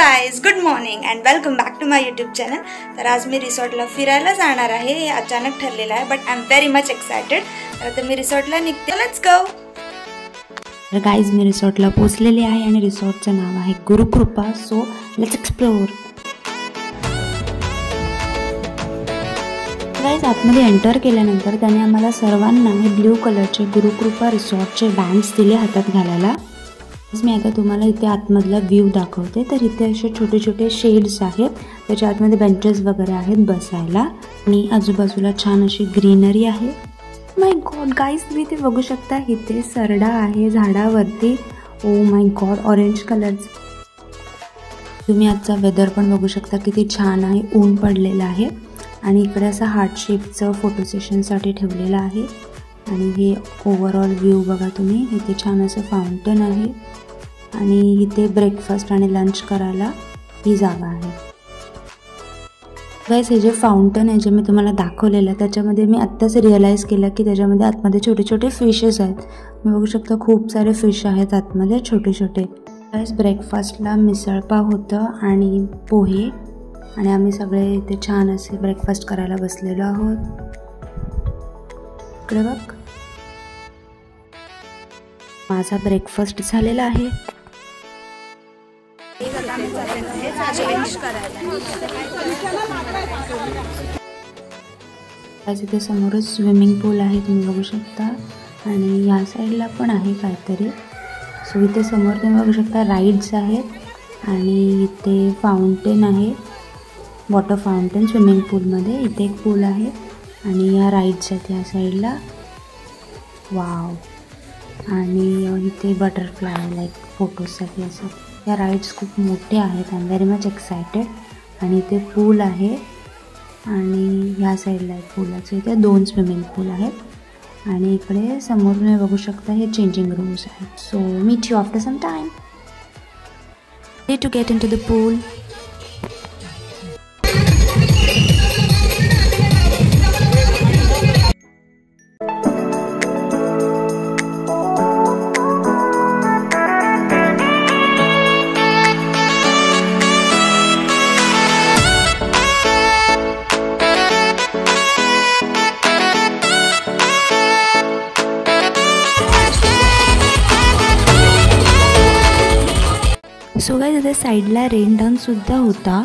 Guys, good morning and welcome back to my YouTube channel. तर आज मी रिसॉर्टला फिरायला जाणार आहे। हे अचानक ठरलेलं आहे, but I am very much excited. तर आता मी रिसॉर्टला निघते, लेट्स गो। तर गाइस, मी रिसॉर्टला पोहोचलेले आहे आणि रिसॉर्टचं नाव आहे Gurukrupa. So let's explore. Guys, आतमध्ये एंटर केल्यानंतर त्याने आम्हाला सर्वांना हे ब्ल्यू कलरचे गुरुकृपा रिसॉर्टचे बँड्स दिले हातात घालायला। मी आता तुम्हाला इथे आतमधला व्ह्यू दाखवते। तर इथे असे छोटे छोटे शेड्स आहेत, त्याच्या आतमध्ये बेंचेस वगैरे आहेत बसायला आणि आजूबाजूला छान अशी ग्रीनरी आहे। माय गॉड गाइस, तुम्ही इथे बघू शकता, इथे सरडा आहे झाडावरती। ओ माय गॉड, ऑरेंज कलरचं। तुम्ही आजचा वेदर पण बघू शकता, किती छान आहे, ऊन पडलेलं आहे आणि इकडे असं हार्ट शेपचं फोटो सेशनसाठी ठेवलेलं आहे। आणि हे ओव्हरऑल व्ह्यू बघा तुम्ही, इथे छान असं फाउंटन आहे आणि इथे ब्रेकफास्ट आणि लंच करायला ही जागा आहे। गाइस, हे जे फाउंटन आहे जे मी तुम्हाला दाखवलेलं, त्याच्यामध्ये मी आत्ताच रिअलाईज केलं की त्याच्यामध्ये आतमध्ये छोटे छोटे फिशेस आहेत। मी बघू शकता खूप सारे फिश आहेत आतमध्ये छोटे छोटे। गाइस, ब्रेकफास्टला मिसळपाव होतं आणि पोहे, आणि आम्ही सगळे इथे छान असे ब्रेकफास्ट करायला बसलेलो आहोत। इकडे बघ, माझा ब्रेकफास्ट झालेला आहे। इथे समोरच स्विमिंग पूल आहे, तुम्ही बघू शकता, आणि या साईडला पण आहे काहीतरी। सो इथे समोर तुम्ही बघू शकता राईड्स आहेत आणि इथे फाउंटेन आहे, वॉटर फाउंटेन स्विमिंग पूलमध्ये। इथे एक पूल आहे आणि या राईड्स आहेत या साईडला। वाव, आणि इथे बटरफ्लाय लाईक फोटोसाठी असं। या राईड्स खूप मोठे आहेत, I am very much excited. आणि इथे पूल आहे आणि ह्या साईडला आहे पूलाचं, इथे 2 स्विमिंग पूल आहेत आणि इकडे समोर तुम्ही बघू शकता हे चेंजिंग रूम्स आहेत। So meet you after some time to get in to the pool. So guys, इथे साईडला रेन डान्स सुद्धा होता।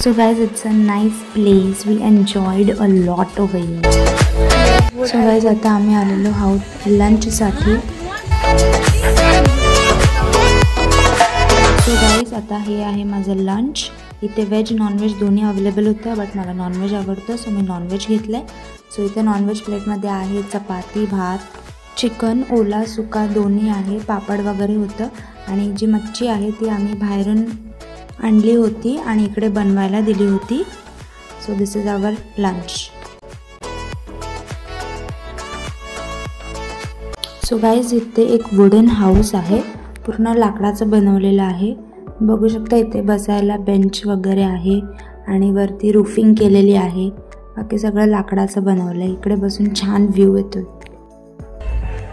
So guys, it's a nice place, we enjoyed a lot over here. So guys, आता आम्ही आलेलो आहोत लंचसाठी। So guys, आता हे आहे माझं लंच। इथे व्हेज नॉनव्हेज दोन्ही अवेलेबल होतं, बट मला नॉनव्हेज आवडतं सो मी नॉनव्हेज घेतलं आहे। सो इथे नॉनव्हेज प्लेटमध्ये आहे चपाती, भात, चिकन ओला सुका दोन्ही आहे, पापड वगैरे होतं, आणि जी मच्छी आहे ती आम्ही बाहेरून आणली होती आणि इकडे बनवायला दिली होती। So this is our lunch. So guys, इथे एक वुडन हाऊस आहे, पूर्ण लाकडाचं बनवलेलं आहे। बघू शकता इथे बसायला बेंच वगैरे आहे आणि वरती रूफिंग केलेली आहे, बाकी सगळं लाकडाचं बनवलं आहे। इकडे बसून छान व्ह्यू येतोय।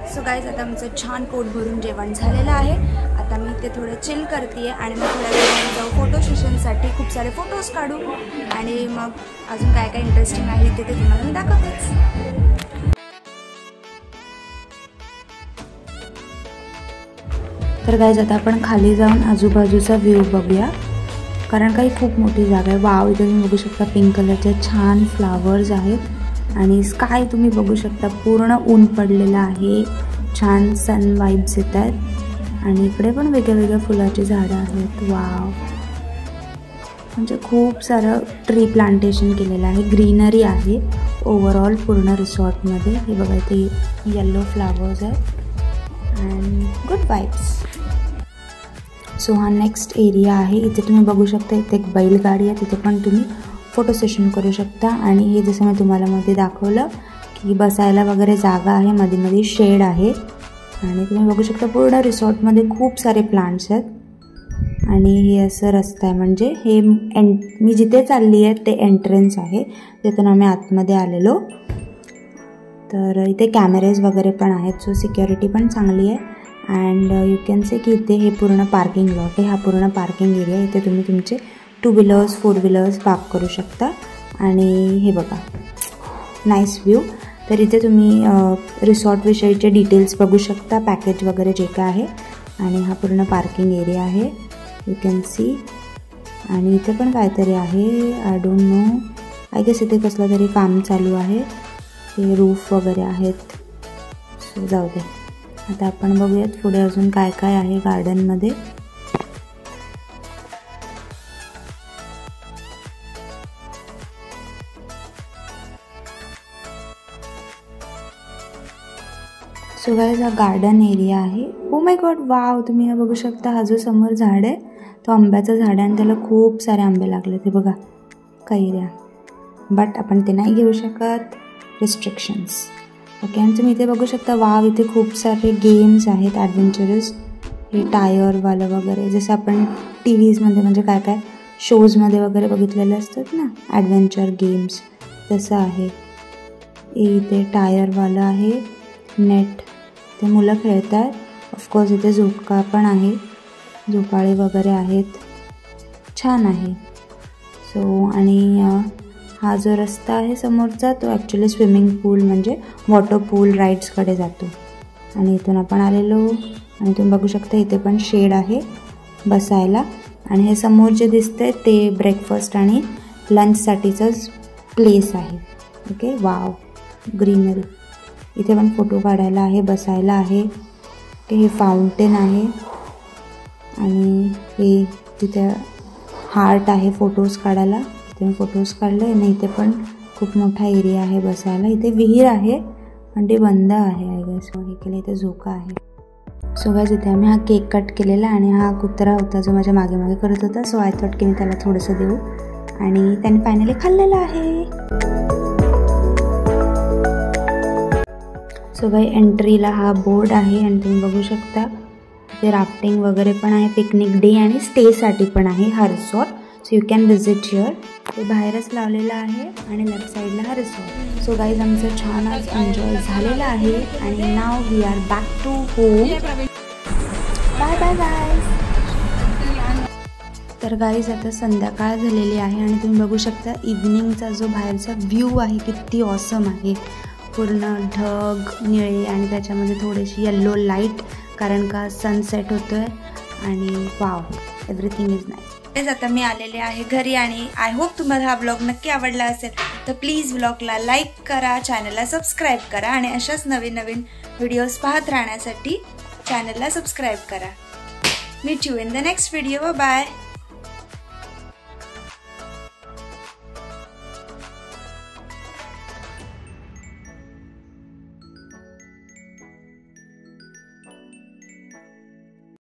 सो गाइज, आता आमचं छान पोट भरून जेवण झालेलं आहे। आता मी इथे थोडं चिल करते आणि मग थोड्या वेळाने जाऊ फोटो सेशनसाठी, खूप सारे फोटोज काढू आणि मग अजून काय काय इंटरेस्टिंग आहे ते तुम्हाला मी दाखवतेच। तर गाइज, आता आपण खाली जाऊन आजूबाजूचा व्ह्यू बघूया, कारण काही खूप मोठी जागा आहे। वाव, इथे तुम्ही बघू शकता पिंक कलरचे छान फ्लावर्स आहेत आणि स्काय तुम्ही बघू शकता, पूर्ण ऊन पडलेलं आहे, छान सन वाइब्स येत आहेत आणि इकडे पण वेगळ्या वेगळ्या फुलाची झाडं आहेत। वाव, म्हणजे खूप सारं ट्री प्लांटेशन केलेलं आहे, ग्रीनरी आहे ओव्हरऑल पूर्ण रिसॉर्टमध्ये। हे बघा, इथे येल्लो फ्लावर्स आहेत अँड गुड वाइब्स। सो हा नेक्स्ट एरिया आहे, इथे तुम्ही बघू शकता, इथे एक बैलगाडी आहे, तिथे पण तुम्ही फोटो सेशन करू शकता। आणि हे जसं मी तुम्हाला मध्ये दाखवलं की बसायला वगैरे जागा आहे, मध्ये मध्ये शेड आहे आणि तुम्ही बघू शकता पूर्ण रिसॉर्टमध्ये खूप सारे प्लांट्स आहेत। आणि हे असं रस्ता आहे, म्हणजे हे मी जिथे चालली आहे ते एंट्रन्स आहे, तिथून आम्ही आतमध्ये आलेलो। तर इथे कॅमेरेज वगैरे पण आहेत, सो सिक्युरिटी पण चांगली आहे अँड यू कॅन से की इथे हे पूर्ण पार्किंग लॉट आहे, हा पूर्ण पार्किंग एरिया. इथे तुम्ही तुमचे 2 व्हीलर्स 4 व्हीलर्स पार्क करू शकता. आणि हे बघा नाईस व्ह्यू. तर इथे तुम्ही रिसॉर्टविषयीचे डिटेल्स बघू शकता, पॅकेज वगैरे जे काय आहे. आणि हा पूर्ण पार्किंग एरिया आहे, यू कॅन सी. आणि इथे पण काहीतरी आहे, I don't know, I guess इथे कसलं तरी काम चालू आहे. हे रूफ वगैरे आहेत. सो जाऊ दे, आता आपण बघूयात पुढे अजून काय काय आहे गार्डनमध्ये. सो गाइस हा गार्डन एरिया आहे. ओ माय गॉड, वाव, तुम्ही हे बघू शकता. हा जो समोर झाड आहे तो आंब्याचं झाड आहे आणि त्याला खूप सारे आंबे लागले. ते बघा कैऱ्या, बट आपण ते नाही घेऊ शकत, रिस्ट्रिक्शन्स. ओके. आणि तुम्ही इथे बघू शकता, वाव, इथे खूप सारे गेम्स आहेत ॲडव्हेंचरस. हे टायरवालं वगैरे, जसं आपण टी व्हीजमध्ये म्हणजे काय काय शोजमध्ये वगैरे बघितलेले असतात ना ॲडव्हेंचर गेम्स, तसं आहे. इथे टायरवालं आहे, नेट, ते मुलं खेळत आहेत. ऑफकोर्स इथे झोका पण आहे, झोपाळे वगैरे आहेत, छान आहे. सो आणि हा जो रस्ता आहे समोरचा तो ॲक्च्युली स्विमिंग पूल म्हणजे वॉटर पूल राईड्सकडे जातो. आणि इथून आपण आलेलो. आणि तुम्ही बघू शकता इथे पण शेड आहे बसायला. आणि हे समोर जे दिसतंय ते ब्रेकफास्ट आणि लंचसाठीचंच प्लेस आहे. ओके. Wow, greenery. इथे पण फोटो काढायला आहे, बसायला आहे. हे फाउंटेन आहे. आणि हे तिथे हार्ट आहे फोटोज काढायला, इथे मी फोटोज काढले. आणि इथे पण खूप मोठा एरिया आहे बसायला. इथे विहीर आहे आणि ते बंद आहे आय गेस. हे केलं, इथे झोका आहे. सो गाइस इथे आम्ही हा केक कट केलेला. आणि हा कुत्रा होता जो माझ्या मागे मागे करत होता. सो आय थॉट की मी त्याला थोडंसं देऊ. आणि त्याने फायनली खाल्लेलं आहे. सो गाई एंट्रीला हा बोर्ड आहे आणि तुम्ही बघू शकता ते राफ्टिंग वगैरे पण आहे, पिकनिक डे आणि स्टेसाठी पण आहे हा resort. So you can visit here. ते बाहेरच लावलेलं आहे आणि लेफ्ट साईडला हा रिसॉर्ट. सो गाईज आमचं छान आज एन्जॉय झालेलं आहे. आणि now we are back to home. Bye bye guys. तर गाईज आता संध्याकाळ झालेली आहे आणि तुम्ही बघू शकता इव्हनिंगचा जो बाहेरचा व्ह्यू आहे किती ऑसम आहे. पूर्ण ढग निळे आणि त्याच्यामध्ये थोडीशी येल्लो लाईट, कारण का सनसेट होतो आहे. आणि वाव, एव्हरीथिंग इज नाईस. आता मी आलेले आहे घरी आणि आय होप तुम्हाला हा ब्लॉग नक्की आवडला असेल. तर प्लीज ब्लॉगला लाईक करा, चॅनलला सबस्क्राईब करा आणि अशाच नवीन नवीन व्हिडिओज पाहत राहण्यासाठी चॅनलला सबस्क्राईब करा. Meet you in the next video. Bye.